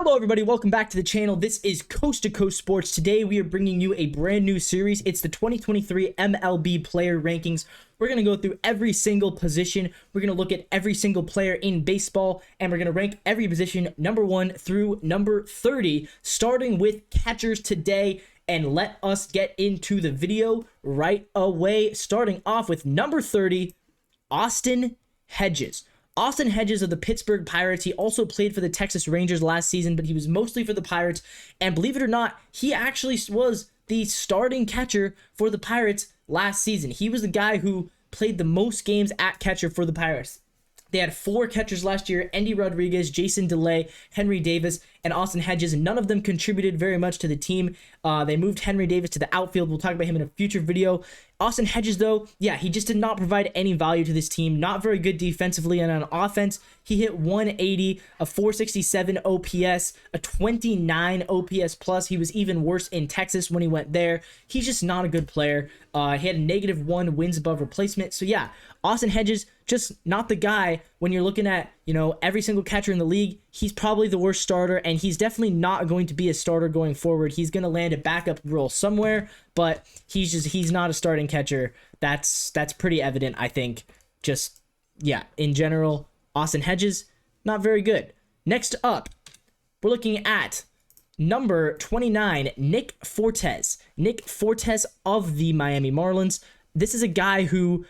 Hello everybody, welcome back to the channel. This is Coast to Coast Sports. Today we are bringing you a brand new series. It's the 2023 MLB player rankings. We're going to go through every single position. We're going to look at every single player in baseball, and we're going to rank every position number 1 through number 30, starting with catchers today. And let us get into the video right away, starting off with number 30, Austin Hedges. Austin Hedges of the Pittsburgh Pirates. He also played for the Texas Rangers last season, but he was mostly for the Pirates. And believe it or not, he actually was the starting catcher for the Pirates last season. He was the guy who played the most games at catcher for the Pirates. They had 4 catchers last year: Endy Rodriguez, Jason DeLay, Henry Davis, and Austin Hedges. None of them contributed very much to the team. They moved Henry Davis to the outfield. We'll talk about him in a future video. Austin Hedges, though, yeah, he just did not provide any value to this team. Not very good defensively, and on offense, he hit 180, a 467 OPS, a 29 OPS plus. He was even worse in Texas when he went there. He's just not a good player. He had a -1 wins above replacement. So yeah, Austin Hedges, just not the guy when you're looking at, every single catcher in the league. He's probably the worst starter, and he's definitely not going to be a starter going forward. He's going to land a backup role somewhere, but he's not a starting catcher. That's pretty evident, I think. Just, yeah, in general, Austin Hedges, not very good. Next up, we're looking at number 29, Nick Fortes. Nick Fortes of the Miami Marlins. This is a guy who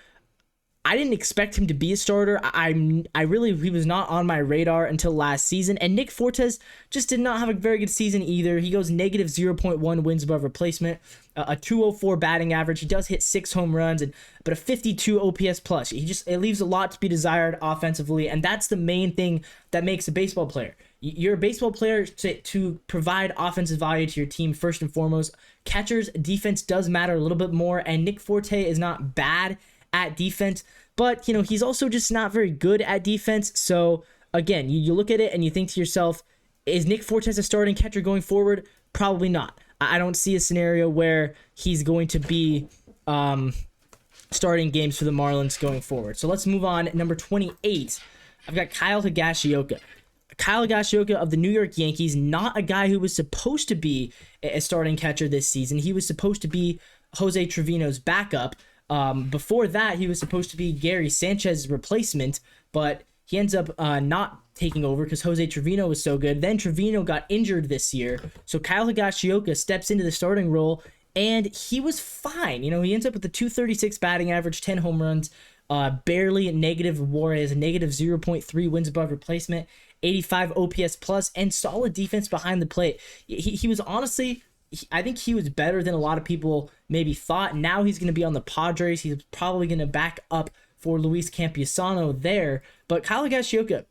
I didn't expect him to be a starter. He was not on my radar until last season. And Nick Fortes just did not have a very good season either. He goes -0.1 wins above replacement, a 204 batting average. He does hit 6 home runs, but a 52 OPS plus. It leaves a lot to be desired offensively, and that's the main thing that makes a baseball player. You're a baseball player to provide offensive value to your team first and foremost. Catchers, defense does matter a little bit more, and Nick Forte is not bad at defense, but he's also just not very good at defense. So again, you look at it and you think to yourself, is Nick Fortes a starting catcher going forward? Probably not. I don't see a scenario where he's going to be starting games for the Marlins going forward. So let's move on. Number 28, I've got Kyle Higashioka. Kyle Higashioka of the New York Yankees, not a guy who was supposed to be a starting catcher this season. He was supposed to be Jose Trevino's backup. Before that, he was supposed to be Gary Sanchez's replacement, but he ends up not taking over because Jose Trevino was so good. Then Trevino got injured this year, so Kyle Higashioka steps into the starting role, and he was fine. He ends up with a 236 batting average, 10 home runs, barely a negative WAR, has a -0.3 wins above replacement, 85 OPS plus, and solid defense behind the plate. He was honestly, I think he was better than a lot of people maybe thought. Now he's going to be on the Padres. He's probably going to back up for Luis Campusano there. But Kyle Higashioka,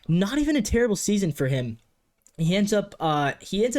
not even a terrible season for him. He ends up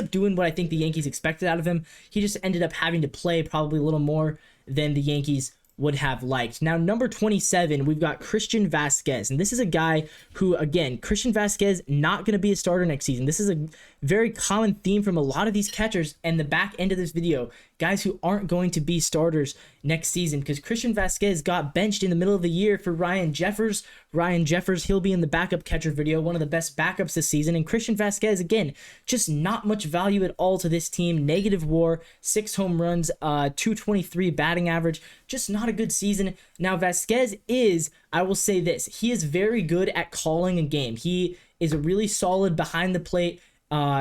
doing what I think the Yankees expected out of him. He just ended up having to play probably a little more than the Yankees would have liked. Now, number 27, we've got Christian Vasquez. And this is a guy who, again, Christian Vasquez, not going to be a starter next season. This is a very common theme from a lot of these catchers and the back end of this video. Guys who aren't going to be starters next season, because Christian Vasquez got benched in the middle of the year for Ryan Jeffers. Ryan Jeffers, he'll be in the backup catcher video, one of the best backups this season. And Christian Vasquez, again, just not much value at all to this team. Negative WAR, 6 home runs, 223 batting average. Just not a good season. Now, Vasquez is, I will say this, he is very good at calling a game. He is a really solid behind the plate.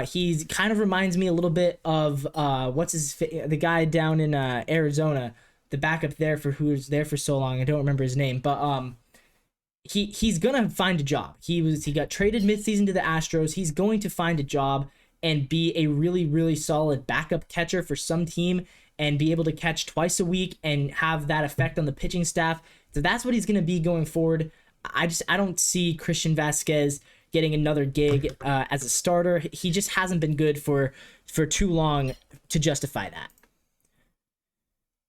He kind of reminds me a little bit of the guy down in Arizona, the backup there for who was there for so long. I don't remember his name, but he's gonna find a job. He got traded midseason to the Astros. He's going to find a job and be a really, really solid backup catcher for some team and be able to catch twice a week and have that effect on the pitching staff. So that's what he's gonna be going forward. I don't see Christian Vasquez getting another gig as a starter. He just hasn't been good for too long to justify that.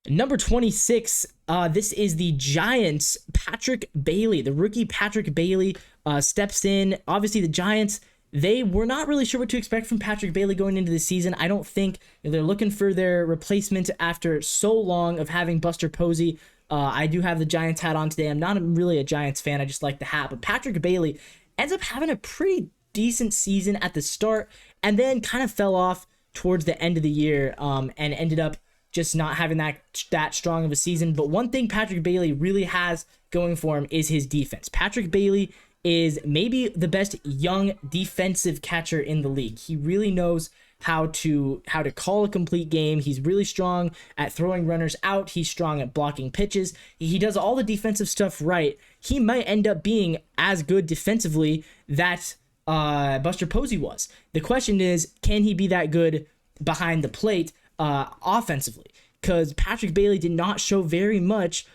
Number 26, this is the Giants' Patrick Bailey. The rookie Patrick Bailey steps in. Obviously, the Giants, they were not really sure what to expect from Patrick Bailey going into the season. I don't think they're looking for their replacement after so long of having Buster Posey. I do have the Giants hat on today. I'm not really a Giants fan. I just like the hat. But Patrick Bailey ends up having a pretty decent season at the start, and then kind of fell off towards the end of the year, and ended up just not having that strong of a season. But one thing Patrick Bailey really has going for him is his defense. Patrick Bailey is maybe the best young defensive catcher in the league. He really knows how to call a complete game. He's really strong at throwing runners out. He's strong at blocking pitches. He does all the defensive stuff right. He might end up being as good defensively that Buster Posey was. The question is, can he be that good behind the plate offensively? Because Patrick Bailey did not show very much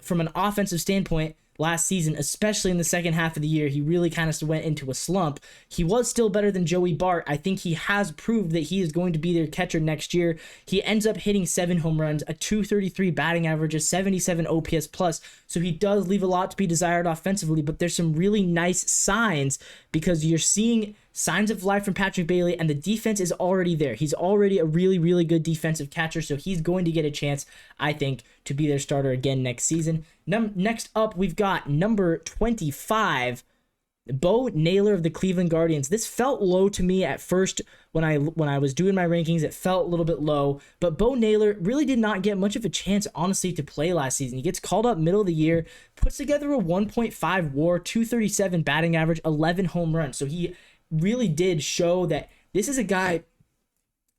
from an offensive standpoint last season, especially in the second half of the year. He really kind of went into a slump. He was still better than Joey Bart. I think he has proved that he is going to be their catcher next year. He ends up hitting 7 home runs, a 233 batting average, a 77 OPS plus. So he does leave a lot to be desired offensively, but there's some really nice signs because you're seeing signs of life from Patrick Bailey, and the defense is already there. He's already a really, really good defensive catcher, so he's going to get a chance, I think, to be their starter again next season. Next up, we've got number 25, Bo Naylor of the Cleveland Guardians. This felt low to me at first when I was doing my rankings. It felt a little bit low, but Bo Naylor really did not get much of a chance, honestly, to play last season. He gets called up middle of the year, puts together a 1.5 WAR, 237 batting average, 11 home runs. So he really did show that this is a guy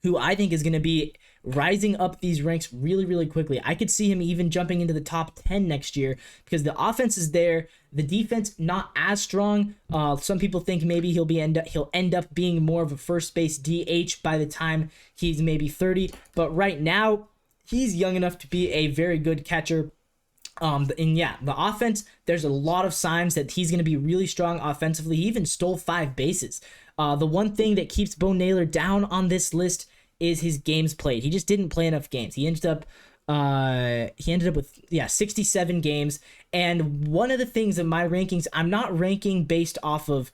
who I think is going to be rising up these ranks really, really quickly. I could see him even jumping into the top 10 next year because the offense is there. The defense not as strong. Some people think maybe he'll end up being more of a first base DH by the time he's maybe 30. But right now, he's young enough to be a very good catcher. And yeah, the offense, there's a lot of signs that he's going to be really strong offensively. He even stole 5 bases. The one thing that keeps Bo Naylor down on this list is his games played. He just didn't play enough games. He ended up with 67 games. And one of the things in my rankings, I'm not ranking based off of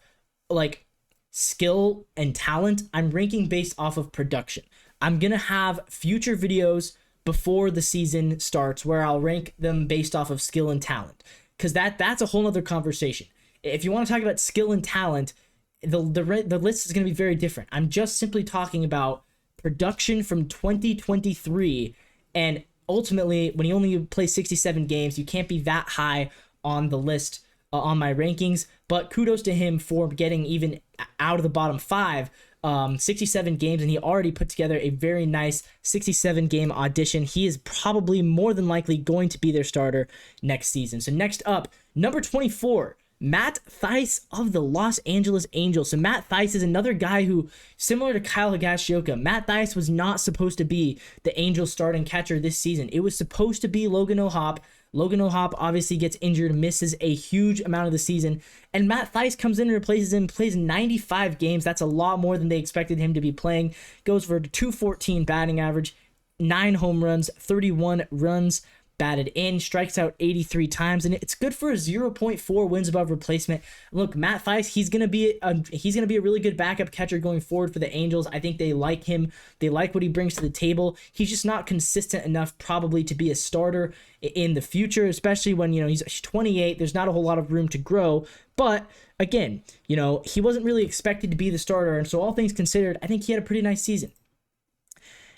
like skill and talent. I'm ranking based off of production. I'm going to have future videos before the season starts where I'll rank them based off of skill and talent, because that's a whole nother conversation. If you want to talk about skill and talent, the list is going to be very different. I'm just simply talking about production from 2023, and ultimately when you only play 67 games, you can't be that high on the list on my rankings. But kudos to him for getting even out of the bottom 5. 67 games, and he already put together a very nice 67 game audition. He is probably more than likely going to be their starter next season. So next up, number 24, Matt Thaiss of the Los Angeles Angels. So Matt Thaiss is another guy who, similar to Kyle Higashioka, Matt Thaiss was not supposed to be the Angels starting catcher this season. It was supposed to be Logan O'Hoppe. Logan O'Hoppe obviously gets injured, misses a huge amount of the season, and Matt Thaiss comes in and replaces him, plays 95 games. That's a lot more than they expected him to be playing. Goes for a 214 batting average, 9 home runs, 31 runs batted in, strikes out 83 times, and it's good for a 0.4 wins above replacement. Look, Matt Thaiss, he's gonna be a really good backup catcher going forward for the Angels. I think they like him. They like what he brings to the table. He's just not consistent enough probably to be a starter in the future, especially when he's 28. There's not a whole lot of room to grow. But again, he wasn't really expected to be the starter, and so all things considered, I think he had a pretty nice season.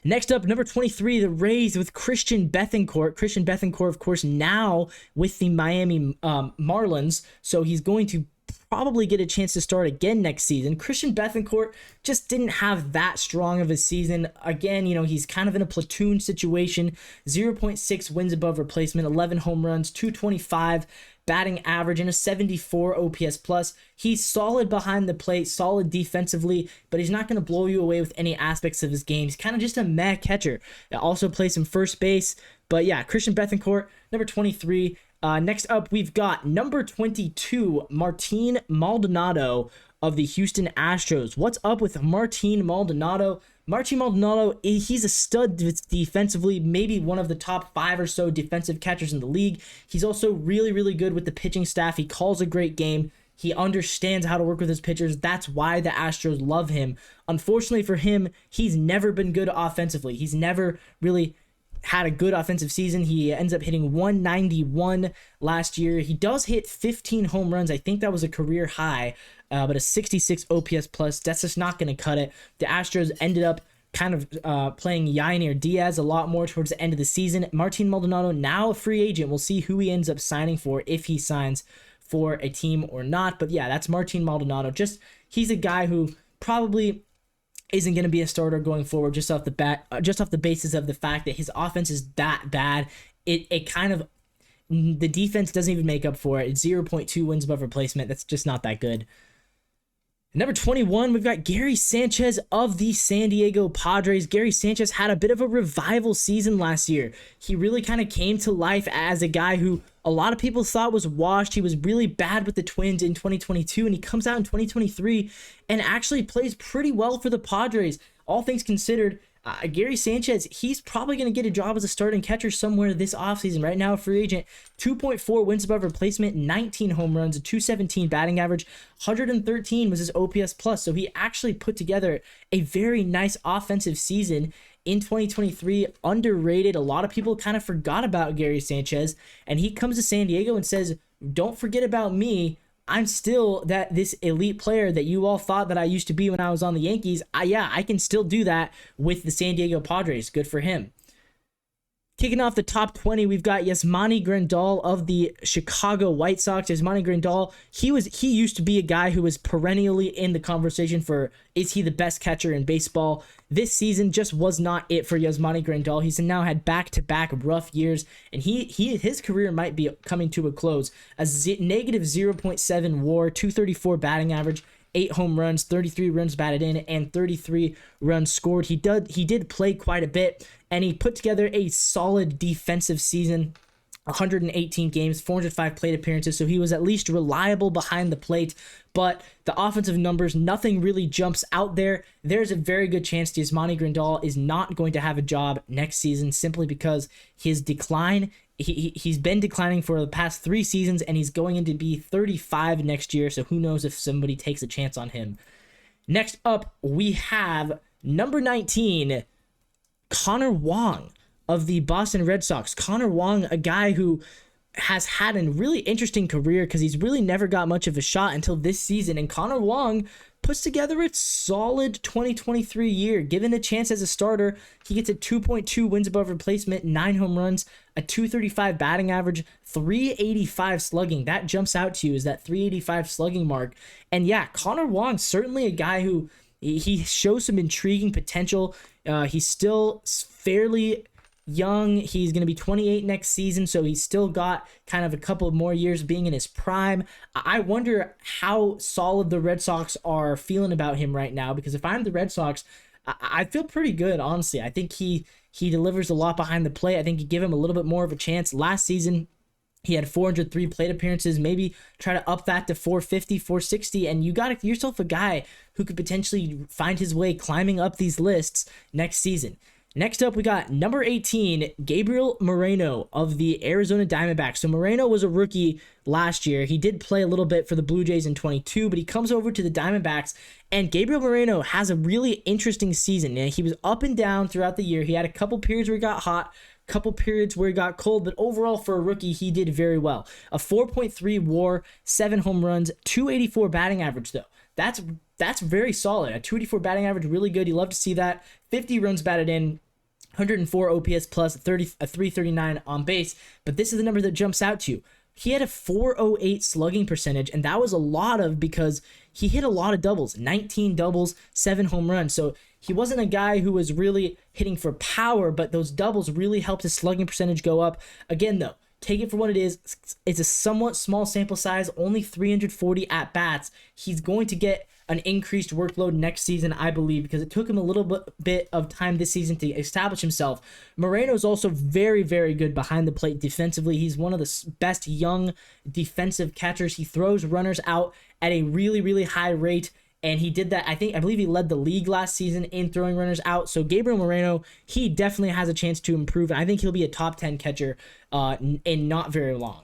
Next up, number 23, the Rays with Christian Bethancourt. Christian Bethancourt, of course, now with the Miami Marlins, so he's going to probably get a chance to start again next season. Christian Bethancourt just didn't have that strong of a season. Again, he's kind of in a platoon situation. 0.6 wins above replacement, 11 home runs, 225 batting average, and a 74 OPS plus. He's solid behind the plate, solid defensively, but he's not going to blow you away with any aspects of his game. He's kind of just a meh catcher. Also plays some first base. But yeah, Christian Bethancourt, number 23. Next up, we've got number 22, Martin Maldonado of the Houston Astros. What's up with Martin Maldonado? Martin Maldonado, he's a stud defensively, maybe one of the top 5 or so defensive catchers in the league. He's also really, really good with the pitching staff. He calls a great game. He understands how to work with his pitchers. That's why the Astros love him. Unfortunately for him, he's never been good offensively. He's never really had a good offensive season. He ends up hitting 191 last year. He does hit 15 home runs. I think that was a career high, but a 66 OPS plus, that's just not going to cut it. The Astros ended up kind of playing Ymani Diaz a lot more towards the end of the season. Martin Maldonado, now a free agent. We'll see who he ends up signing for, if he signs for a team or not. But yeah, that's Martin Maldonado. He's a guy who probably isn't going to be a starter going forward just off the basis of the fact that his offense is that bad. It kind of, the defense doesn't even make up for it. It's 0.2 wins above replacement. That's just not that good. Number 21, we've got Gary Sanchez of the San Diego Padres. Gary Sanchez had a bit of a revival season last year. He really kind of came to life as a guy who a lot of people thought was washed. He was really bad with the Twins in 2022, and he comes out in 2023 and actually plays pretty well for the Padres. All things considered, Gary Sanchez, he's probably going to get a job as a starting catcher somewhere this offseason. Right now, a free agent, 2.4 wins above replacement, 19 home runs, a 217 batting average, 113 was his OPS plus. So he actually put together a very nice offensive season in 2023, underrated. A lot of people kind of forgot about Gary Sanchez, and he comes to San Diego and says, don't forget about me. I'm still this elite player that you all thought that I used to be when I was on the Yankees. I can still do that with the San Diego Padres. Good for him. Kicking off the top 20, we've got Ymani Grandal of the Chicago White Sox. Ymani Grandal, he used to be a guy who was perennially in the conversation for, is he the best catcher in baseball? This season just was not it for Ymani Grandal. He's now had back-to-back rough years, and his career might be coming to a close. Negative 0.7 WAR, 234 batting average, 8 home runs, 33 runs batted in, and 33 runs scored. He did play quite a bit, and he put together a solid defensive season. 118 games, 405 plate appearances, so he was at least reliable behind the plate. But the offensive numbers, nothing really jumps out there. There's a very good chance Ymani Grandal is not going to have a job next season, simply because his decline, he's been declining for the past 3 seasons, and he's going to be 35 next year, so who knows if somebody takes a chance on him. Next up, we have number 19, Conor Wong of the Boston Red Sox. Conor Wong, a guy who has had a really interesting career because he's really never got much of a shot until this season. And Conor Wong puts together a solid 2023 year. Given a chance as a starter, he gets a 2.2 wins above replacement, 9 home runs, a 235 batting average, 385 slugging. That jumps out to you, is that 385 slugging mark. And yeah, Conor Wong, certainly a guy who he shows some intriguing potential. He's still fairly young. He's going to be 28 next season, so he's still got kind of a couple more years being in his prime. I wonder how solid the Red Sox are feeling about him right now, because if I'm the Red Sox, I feel pretty good, honestly. I think he delivers a lot behind the plate. I think you give him a little bit more of a chance. Last season, he had 403 plate appearances. Maybe try to up that to 450, 460, and you got yourself a guy who could potentially find his way climbing up these lists next season. Next up, we got number 18, Gabriel Moreno of the Arizona Diamondbacks. So Moreno was a rookie last year. He did play a little bit for the Blue Jays in 22, but he comes over to the Diamondbacks, and Gabriel Moreno has a really interesting season. He was up and down throughout the year. He had a couple periods where he got hot, couple periods where he got cold, but overall for a rookie, he did very well. A 4.3 WAR, 7 home runs, 284 batting average though. That's very solid. A 284 batting average, really good. You love to see that. 50 runs batted in, 104 OPS plus, a 339 on base. But this is the number that jumps out to you. He had a 408 slugging percentage, and that was a lot because he hit a lot of doubles, 19 doubles, 7 home runs. So he wasn't a guy who was really hitting for power, but those doubles really helped his slugging percentage go up. Again, though, take it for what it is. It's a somewhat small sample size, only 340 at-bats. He's going to get an increased workload next season, I believe, because it took him a little bit of time this season to establish himself. Moreno is also very, very good behind the plate defensively. He's one of the best young defensive catchers. He throws runners out at a really, really high rate, and he did that. I believe he led the league last season in throwing runners out. So Gabriel Moreno, he definitely has a chance to improve, and I think he'll be a top 10 catcher in not very long.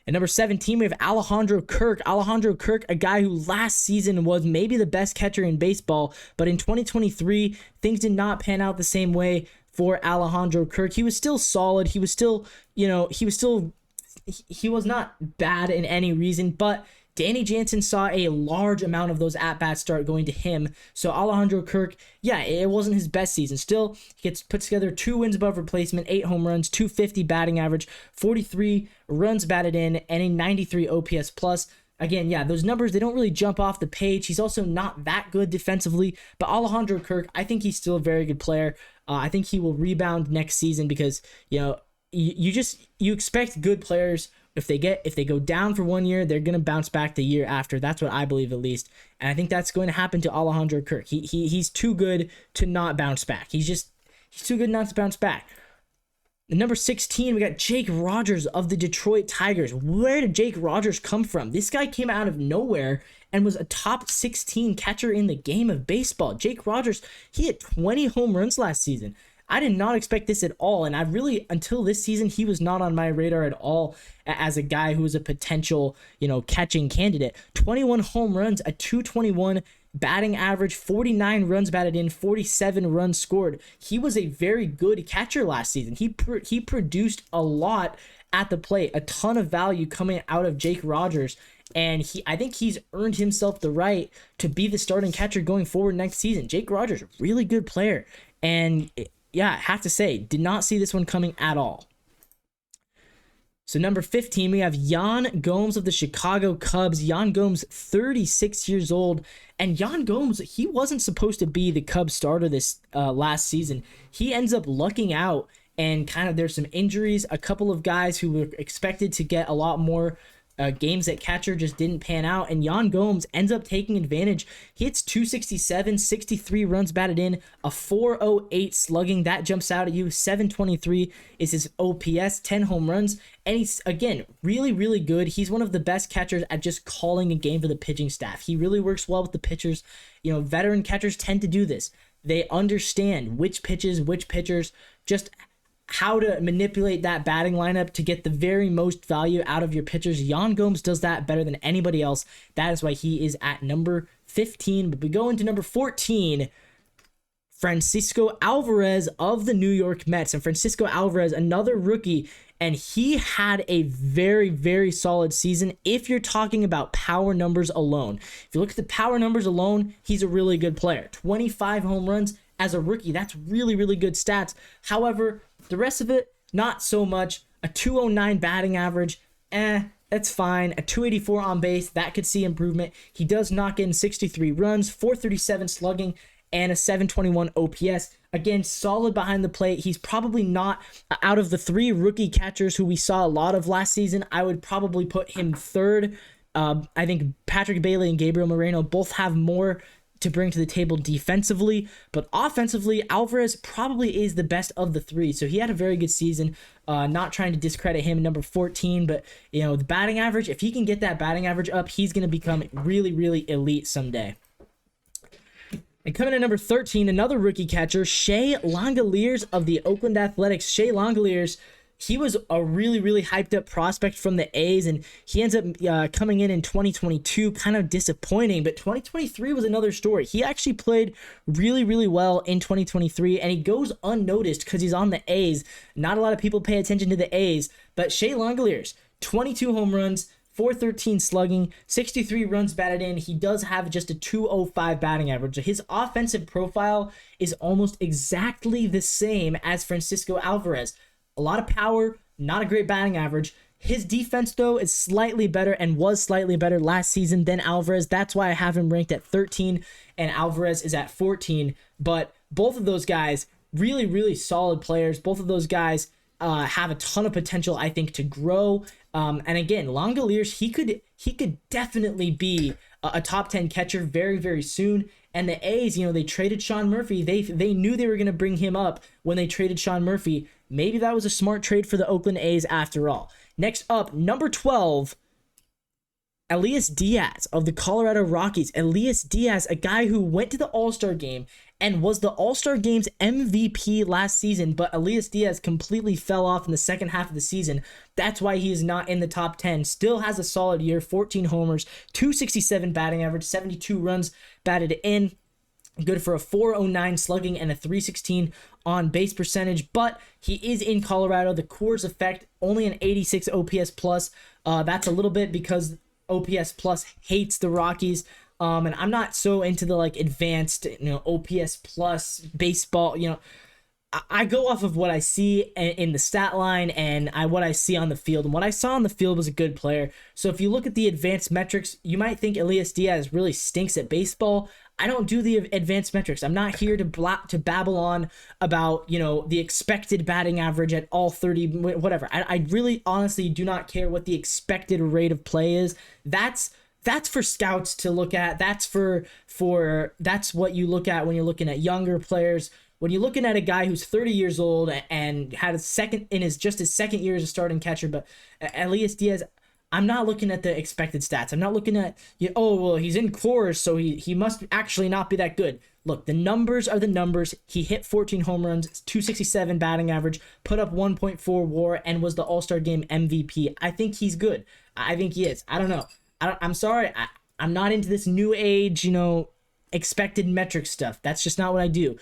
At number 17, we have Alejandro Kirk. Alejandro Kirk, a guy who last season was maybe the best catcher in baseball, but in 2023, things did not pan out the same way for Alejandro Kirk. He was still solid. He was still, he was not bad in any reason, but Danny Jansen saw a large amount of those at-bats start going to him. So Alejandro Kirk, yeah, it wasn't his best season. Still, he gets put together 2 wins above replacement, 8 home runs, 250 batting average, 43 runs batted in, and a 93 OPS plus. Again, yeah, those numbers, they don't really jump off the page. He's also not that good defensively, but Alejandro Kirk, I think he's still a very good player. I think he will rebound next season because, you expect good players. If they go down for 1 year, they're going to bounce back the year after. That's what I believe, at least. And I think that's going to happen to Alejandro Kirk. He's too good to not bounce back. He's too good not to bounce back. At number 16, we got Jake Rogers of the Detroit Tigers. Where did Jake Rogers come from? This guy came out of nowhere and was a top 16 catcher in the game of baseball. Jake Rogers, he hit 20 home runs last season. I did not expect this at all, and until this season, he was not on my radar at all as a guy who was a potential, catching candidate. 21 home runs, a 221 batting average, 49 runs batted in, 47 runs scored. He was a very good catcher last season. He produced a lot at the plate, a ton of value coming out of Jake Rogers, and I think he's earned himself the right to be the starting catcher going forward next season. Jake Rogers, really good player, and yeah, I have to say, did not see this one coming at all. So number 15, we have Jon Gomes of the Chicago Cubs. Jon Gomes, 36 years old. And Jon Gomes, he wasn't supposed to be the Cubs starter this last season. He ends up lucking out, and there's some injuries. A couple of guys who were expected to get a lot more games at catcher just didn't pan out, and Jon Gomes ends up taking advantage. He hits 267, 63 runs batted in, a 408 slugging. That jumps out at you. 723 is his OPS, 10 home runs, and he's, again, really, really good. He's one of the best catchers at just calling a game for the pitching staff. He really works well with the pitchers. Veteran catchers tend to do this. They understand which pitches, which pitchers, just how to manipulate that batting lineup to get the very most value out of your pitchers. Jon Gomes does that better than anybody else. That is why he is at number 15. But we go into number 14, Francisco Alvarez of the New York Mets. And Francisco Alvarez, another rookie, and he had a very, very solid season if you're talking about power numbers alone. If you look at the power numbers alone, he's a really good player. 25 home runs as a rookie. That's really, really good stats. However, the rest of it, not so much. A 209 batting average, that's fine. A 284 on base, that could see improvement. He does knock in 63 runs, 437 slugging, and a 721 OPS. Again, solid behind the plate. He's probably not, out of the 3 rookie catchers who we saw a lot of last season, I would probably put him third. I think Patrick Bailey and Gabriel Moreno both have more to bring to the table defensively, but offensively, Alvarez probably is the best of the 3. So he had a very good season. Not trying to discredit him, number 14, but the batting average, if he can get that batting average up, he's going to become really, really elite someday. And coming in at number 13, another rookie catcher, Shay Longers of the Oakland Athletics. Shay Longers, he was a really, really hyped up prospect from the A's, and he ends up coming in 2022, kind of disappointing, but 2023 was another story. He actually played really, really well in 2023, and he goes unnoticed because he's on the A's. Not a lot of people pay attention to the A's, but Shay Longers, 22 home runs, 413 slugging, 63 runs batted in. He does have just a 205 batting average. His offensive profile is almost exactly the same as Francisco Alvarez. A lot of power, not a great batting average. His defense, though, is slightly better and was slightly better last season than Alvarez. That's why I have him ranked at 13 and Alvarez is at 14. But both of those guys, really, really solid players. Both of those guys have a ton of potential, I think, to grow. And again, Longers, he could definitely be a top 10 catcher very, very soon. And the A's, they traded Shawn Murphy. They knew they were going to bring him up when they traded Shawn Murphy. Maybe that was a smart trade for the Oakland A's after all. Next up, number 12, Alias Diaz of the Colorado Rockies. Alias Diaz, a guy who went to the All-Star game and was the All-Star game's MVP last season, but Alias Diaz completely fell off in the second half of the season. That's why he is not in the top 10. Still has a solid year, 14 homers, 267 batting average, 72 runs batted in. Good for a 409 slugging and a 316 on base percentage, but he is in Colorado. The Coors effect, only an 86 OPS plus. That's a little bit because OPS plus hates the Rockies. And I'm not so into the like advanced, OPS plus baseball. I go off of what I see in the stat line and what I see on the field. And what I saw on the field was a good player. So if you look at the advanced metrics, you might think Alias Diaz really stinks at baseball. I don't do the advanced metrics. I'm not here to babble on about, the expected batting average at all 30, whatever. I really honestly do not care what the expected rate of play is. That's for scouts to look at. That's that's what you look at when you're looking at younger players. When you're looking at a guy who's 30 years old and had his second year as a starting catcher, but Alias Diaz, I'm not looking at the expected stats. I'm not looking at, he's in Coors, so he must actually not be that good. Look, the numbers are the numbers. He hit 14 home runs, 267 batting average, put up 1.4 WAR, and was the All-Star Game MVP. I think he's good. I think he is. I don't know. I'm sorry. I'm not into this new age, expected metric stuff. That's just not what I do.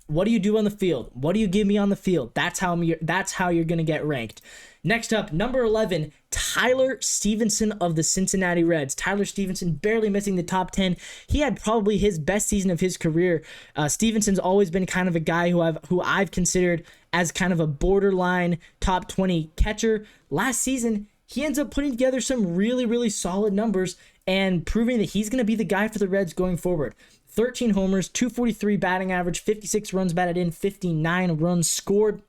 What do you do on the field? What do you give me on the field? That's how you're going to get ranked. Next up, number 11, Tyler Stevenson of the Cincinnati Reds. Tyler Stevenson barely missing the top 10. He had probably his best season of his career. Stevenson's always been kind of a guy who I've considered as kind of a borderline top 20 catcher. Last season, he ends up putting together some really, really solid numbers and proving that he's going to be the guy for the Reds going forward. 13 homers, 243 batting average, 56 runs batted in, 59 runs scored.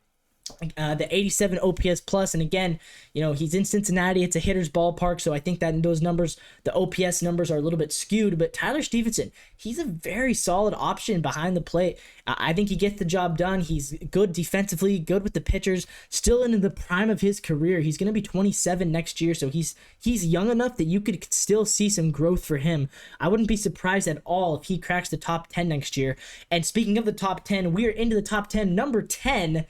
The 87 OPS plus, and again, he's in Cincinnati. It's a hitter's ballpark, so I think that in those numbers, the OPS numbers are a little bit skewed. But Tyler Stevenson, he's a very solid option behind the plate. I think he gets the job done. He's good defensively, good with the pitchers. Still in the prime of his career. He's going to be 27 next year, so he's young enough that you could still see some growth for him. I wouldn't be surprised at all if he cracks the top 10 next year. And speaking of the top 10, we are into the top 10. Number 10.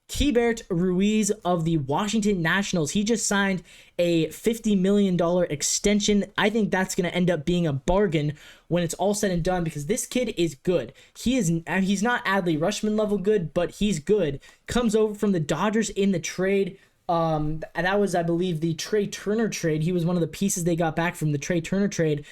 Keifer Ruiz of the Washington Nationals. He just signed a $50 million extension. I think that's going to end up being a bargain when it's all said and done because this kid is good. He's not Adley Rushman level good, but he's good. Comes over from the Dodgers in the trade. And that was, I believe, the Trey Turner trade. He was one of the pieces they got back from the Trey Turner trade.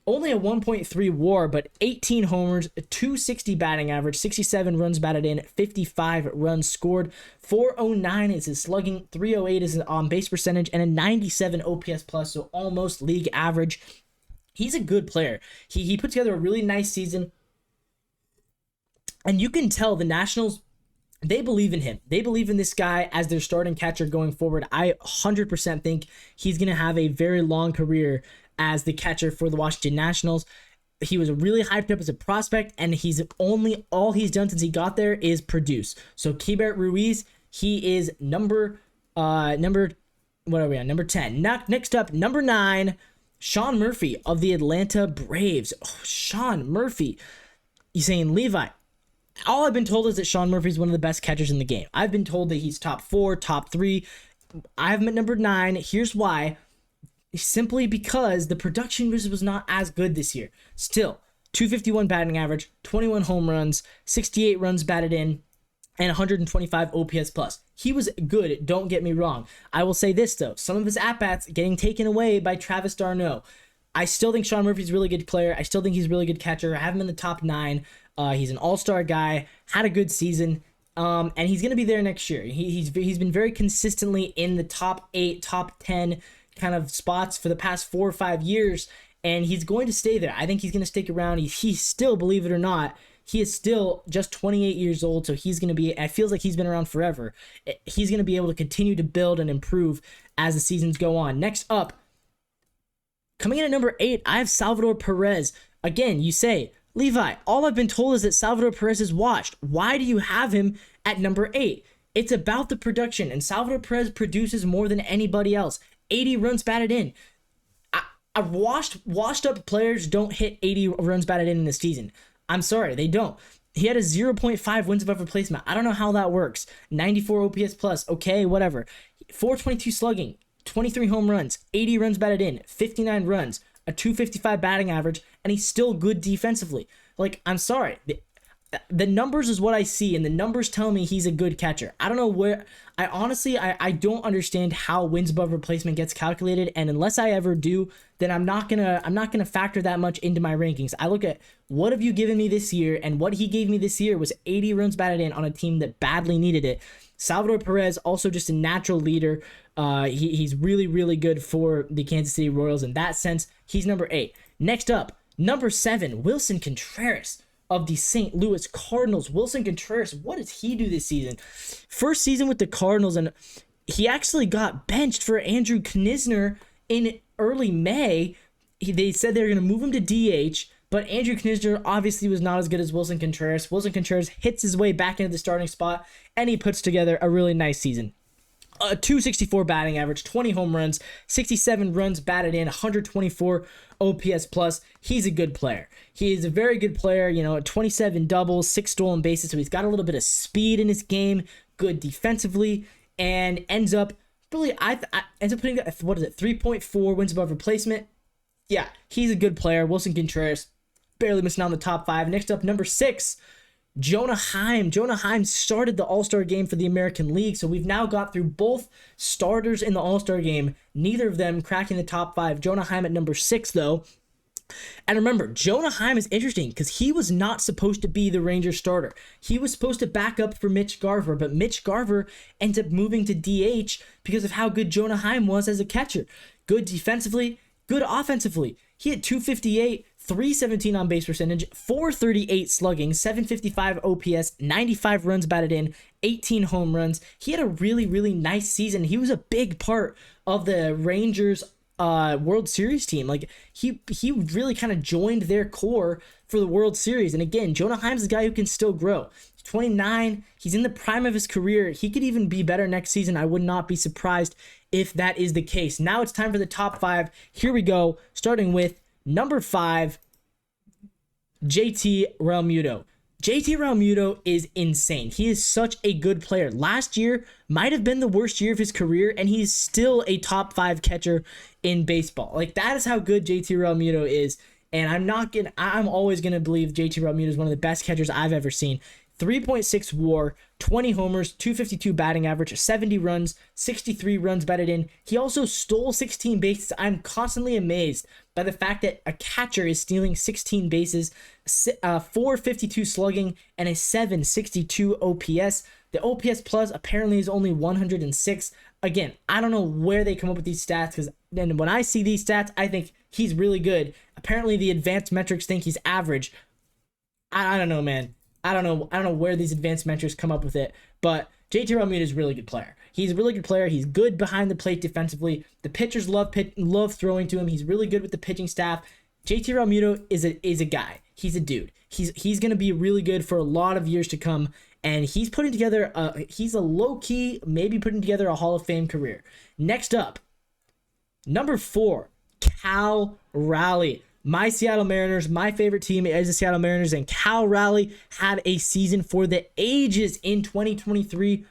Only a 1.3 WAR, but 18 homers, a 260 batting average, 67 runs batted in, 55 runs scored, 409 is his slugging, 308 is his on-base percentage, and a 97 OPS plus, so almost league average. He's a good player. He put together a really nice season, and you can tell the Nationals, they believe in him. They believe in this guy as their starting catcher going forward. I 100% think he's going to have a very long career as the catcher for the Washington Nationals. He was really hyped up as a prospect, and all he's done since he got there is produce. So Keifer Ruiz, he is number 10. Next up, number 9, Shawn Murphy of the Atlanta Braves. Oh, Shawn Murphy. You saying, Levi, all I've been told is that Shawn Murphy is one of the best catchers in the game. I've been told that he's top 4, top 3. I have him at number 9. Here's why. Simply because the production was not as good this year. Still, 251 batting average, 21 home runs, 68 runs batted in, and 125 OPS plus. He was good, don't get me wrong. I will say this, though. Some of his at-bats getting taken away by Travis d'Arnaud. I still think Shawn Murphy's a really good player. I still think he's a really good catcher. I have him in the top 9. He's an all-star guy, had a good season, and he's going to be there next year. He's been very consistently in the top 8, top 10 kind of spots for the past 4 or 5 years, and he's going to stay there. I think he's going to stick around. He's still, believe it or not, he is still just 28 years old, so he's going to be, it feels like he's been around forever. He's going to be able to continue to build and improve as the seasons go on. Next up, coming in at number 8, I have Salvador Perez. Again, you say, Levi, all I've been told is that Salvador Perez is washed. Why do you have him at number 8? It's about the production, and Salvador Perez produces more than anybody else. 80 runs batted in. Washed up players don't hit 80 runs batted in the season. I'm sorry, they don't. He had a 0.5 wins above replacement. I don't know how that works. 94 OPS plus. Okay, whatever. 422 slugging, 23 home runs, 80 runs batted in, 59 runs, a 255 batting average, and he's still good defensively. Like, I'm sorry. the numbers is what I see, and the numbers tell me he's a good catcher. I don't know where. I honestly, I don't understand how wins above replacement gets calculated, and unless I ever do, then I'm not gonna factor that much into my rankings. I look at what have you given me this year, and what he gave me this year was 80 runs batted in on a team that badly needed it. Salvador Perez, also just a natural leader. He's really, really good for the Kansas City Royals in that sense. He's number 8. Next up, number 7, Willson Contreras of the St. Louis Cardinals. Willson Contreras, what does he do this season? First season with the Cardinals, and he actually got benched for Andrew Knizner in early May. They said they were going to move him to DH, but Andrew Knizner obviously was not as good as Willson Contreras. Willson Contreras hits his way back into the starting spot, and he puts together a really nice season. A 264 batting average, 20 home runs, 67 runs batted in, 124 OPS plus. He's a good player. He is a very good player, 27 doubles, 6 stolen bases, so he's got a little bit of speed in his game, good defensively, and ends up putting, 3.4 wins above replacement. Yeah, he's a good player. Willson Contreras, barely missing out on the top 5. Next up, number 6, Jonah Heim. Jonah Heim started the All-Star game for the American League, so we've now got through both starters in the All-Star game, neither of them cracking the top 5. Jonah Heim at number 6, though. And remember, Jonah Heim is interesting because he was not supposed to be the Rangers starter. He was supposed to back up for Mitch Garver, but Mitch Garver ends up moving to DH because of how good Jonah Heim was as a catcher. Good defensively, good offensively. He had 258, 317 on base percentage, 438 slugging, 755 OPS, 95 runs batted in, 18 home runs. He had a really, really nice season. He was a big part of the Rangers World Series team. Like he really kind of joined their core for the World Series. And again, Jonah Heim's a guy who can still grow. He's 29. He's in the prime of his career. He could even be better next season. I would not be surprised if that is the case. Now it's time for the top 5. Here we go, starting with number 5, JT Realmuto. JT Realmuto is insane. He is such a good player. Last year might have been the worst year of his career, and he's still a top 5 catcher in baseball. Like, that is how good JT Realmuto is, and I'm always gonna believe JT Realmuto is one of the best catchers I've ever seen. 3.6 WAR, 20 homers, 252 batting average, 70 runs, 63 runs batted in. He also stole 16 bases. I'm constantly amazed by the fact that a catcher is stealing 16 bases, 452 slugging, and a 762 OPS. The OPS plus apparently is only 106. Again, I don't know where they come up with these stats, because then when I see these stats, I think he's really good. Apparently the advanced metrics think he's average. I don't know, man. I don't know where these advanced metrics come up with it, but JT Realmuto is a really good player. He's a really good player. He's good behind the plate defensively. The pitchers love throwing to him. He's really good with the pitching staff. JT Realmuto is a guy. He's a dude. He's going to be really good for a lot of years to come, and he's putting together he's a low-key, maybe putting together a Hall of Fame career. Next up, number 4, Cal Raleigh. My Seattle Mariners, my favorite team is the Seattle Mariners, and Cal Raleigh had a season for the ages in 2023.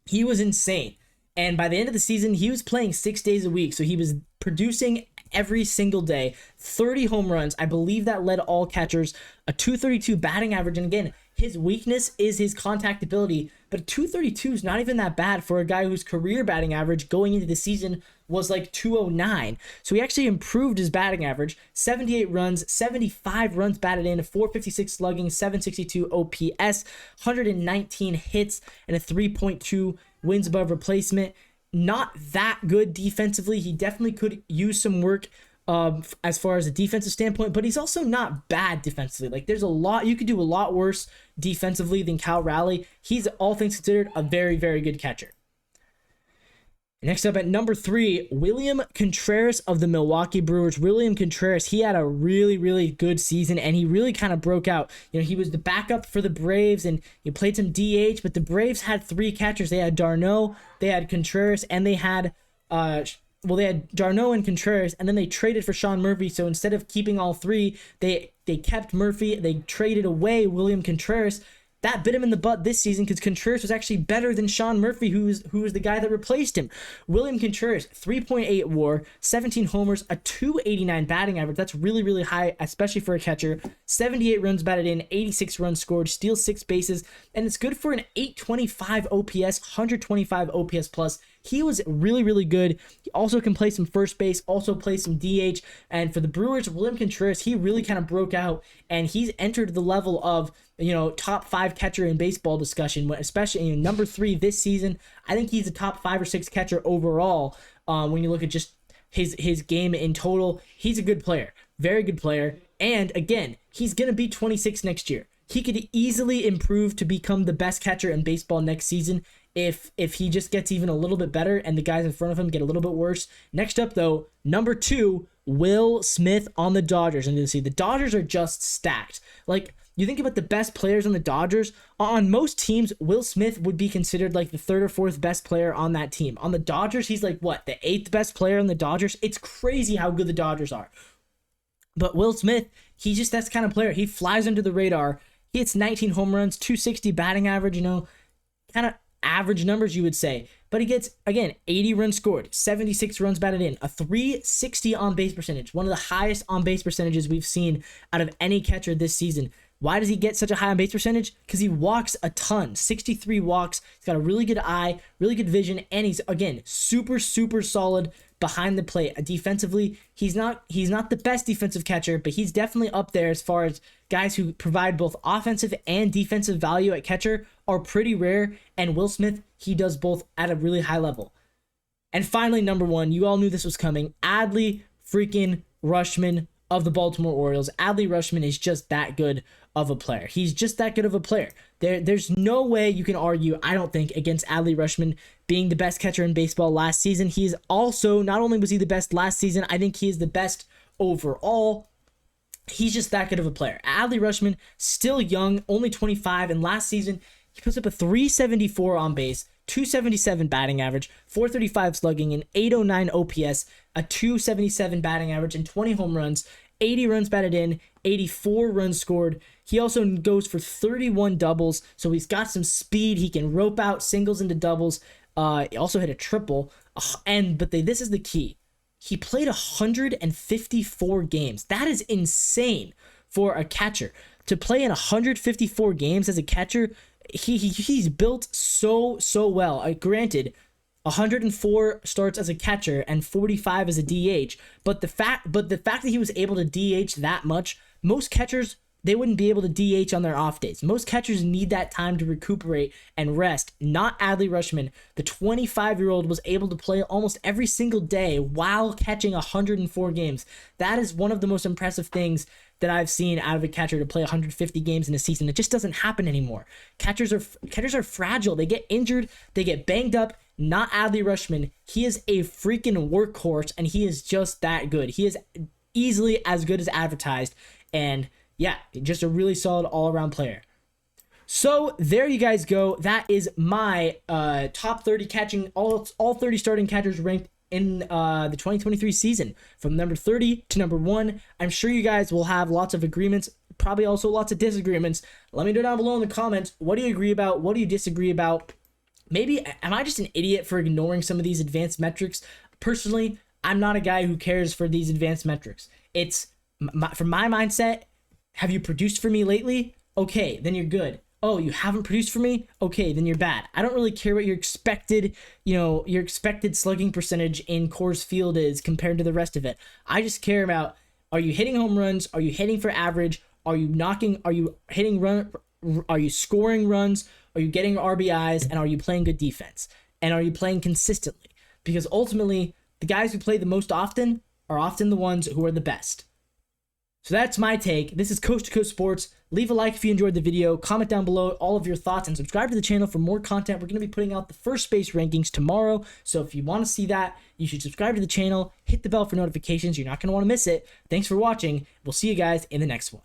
He was insane. And by the end of the season, he was playing 6 days a week, so he was producing every single day. 30 home runs. I believe that led all catchers. A 232 batting average. And again, his weakness is his contact ability, but a 232 is not even that bad for a guy whose career batting average going into the season was like 209. So he actually improved his batting average. 78 runs, 75 runs batted in, 456 slugging, 762 OPS, 119 hits, and a 3.2 wins above replacement. Not that good defensively. He definitely could use some work as far as a defensive standpoint, but he's also not bad defensively. Like, there's a lot, you could do a lot worse defensively than Cal Raleigh. He's, all things considered, a very, very good catcher. Next up at number 3, William Contreras of the Milwaukee Brewers. William Contreras, he had a really, really good season, and he really kind of broke out. He was the backup for the Braves, and he played some DH, but the Braves had 3 catchers. They had d'Arnaud, they had Contreras, and they had they had d'Arnaud and Contreras, and then they traded for Shawn Murphy. So instead of keeping all 3, they kept Murphy. They traded away William Contreras. That bit him in the butt this season because Contreras was actually better than Shawn Murphy, who was the guy that replaced him. William Contreras, 3.8 WAR, 17 homers, a 289 batting average. That's really, really high, especially for a catcher. 78 runs batted in, 86 runs scored, steals 6 bases, and it's good for an 825 OPS, 125 OPS plus. He was really, really good. He also can play some first base, also play some DH. And for the Brewers, William Contreras, he really kind of broke out, and he's entered the level of, top 5 catcher in baseball discussion, especially number 3 this season. I think he's a top 5 or 6 catcher overall. When you look at just his game in total, he's a good player, very good player. And again, he's going to be 26 next year. He could easily improve to become the best catcher in baseball next season if he just gets even a little bit better and the guys in front of him get a little bit worse. Next up, though, number 2, Will Smith on the Dodgers. And you see the Dodgers are just stacked. Like, you think about the best players on the Dodgers, on most teams, Will Smith would be considered like the 3rd or 4th best player on that team. On the Dodgers, he's like, what, the 8th best player on the Dodgers? It's crazy how good the Dodgers are. But Will Smith, he's just that kind of player. He flies under the radar. He hits 19 home runs, 260 batting average, kind of average numbers, you would say. But he gets, again, 80 runs scored, 76 runs batted in, a 360 on-base percentage, one of the highest on-base percentages we've seen out of any catcher this season. Why does he get such a high on-base percentage? Because he walks a ton, 63 walks. He's got a really good eye, really good vision, and he's, again, super, super solid behind the plate. Defensively, he's not the best defensive catcher, but he's definitely up there as far as guys who provide both offensive and defensive value at catcher are pretty rare, and Will Smith, he does both at a really high level. And finally, number 1, you all knew this was coming, Adley freaking Rushman of the Baltimore Orioles. Adley Rushman is just that good of a player. He's just that good of a player. There's no way you can argue, I don't think, against Adley Rushman being the best catcher in baseball last season. He's also, not only was he the best last season, I think he is the best overall. He's just that good of a player. Adley Rushman, still young, only 25, and last season, he puts up a 374 on base, 277 batting average, 435 slugging, an 809 OPS, a 277 batting average, and 20 home runs, 80 runs batted in, 84 runs scored. He also goes for 31 doubles, so he's got some speed. He can rope out singles into doubles. He also hit a triple. This is the key. He played 154 games. That is insane for a catcher. To play in 154 games as a catcher, he's built so well. Granted, 104 starts as a catcher and 45 as a DH, but the fact that he was able to DH that much, most catchers, they wouldn't be able to DH on their off days. Most catchers need that time to recuperate and rest. Not Adley Rushman. The 25-year-old was able to play almost every single day while catching 104 games. That is one of the most impressive things that I've seen out of a catcher, to play 150 games in a season. It just doesn't happen anymore. Catchers are fragile. They get injured. They get banged up. Not Adley Rushman. He is a freaking workhorse, and he is just that good. He is easily as good as advertised, and yeah, just a really solid all-around player. So there you guys go. That is my top 30 catching, all 30 starting catchers ranked in the 2023 season, from number 30 to number 1. I'm sure you guys will have lots of agreements, probably also lots of disagreements. Let me know down below in the comments, what do you agree about? What do you disagree about? Maybe, am I just an idiot for ignoring some of these advanced metrics? Personally, I'm not a guy who cares for these advanced metrics. It's, from my mindset, have you produced for me lately? Okay, then you're good. Oh, you haven't produced for me? Okay, then you're bad. I don't really care what your expected slugging percentage in Coors Field is compared to the rest of it. I just care about, are you hitting home runs? Are you hitting for average? Are you scoring runs? Are you getting RBIs? And are you playing good defense? And are you playing consistently? Because ultimately, the guys who play the most often are often the ones who are the best. So that's my take. This is Coast to Coast Sports. Leave a like if you enjoyed the video. Comment down below all of your thoughts and subscribe to the channel for more content. We're going to be putting out the first base rankings tomorrow. So if you want to see that, you should subscribe to the channel. Hit the bell for notifications. You're not going to want to miss it. Thanks for watching. We'll see you guys in the next one.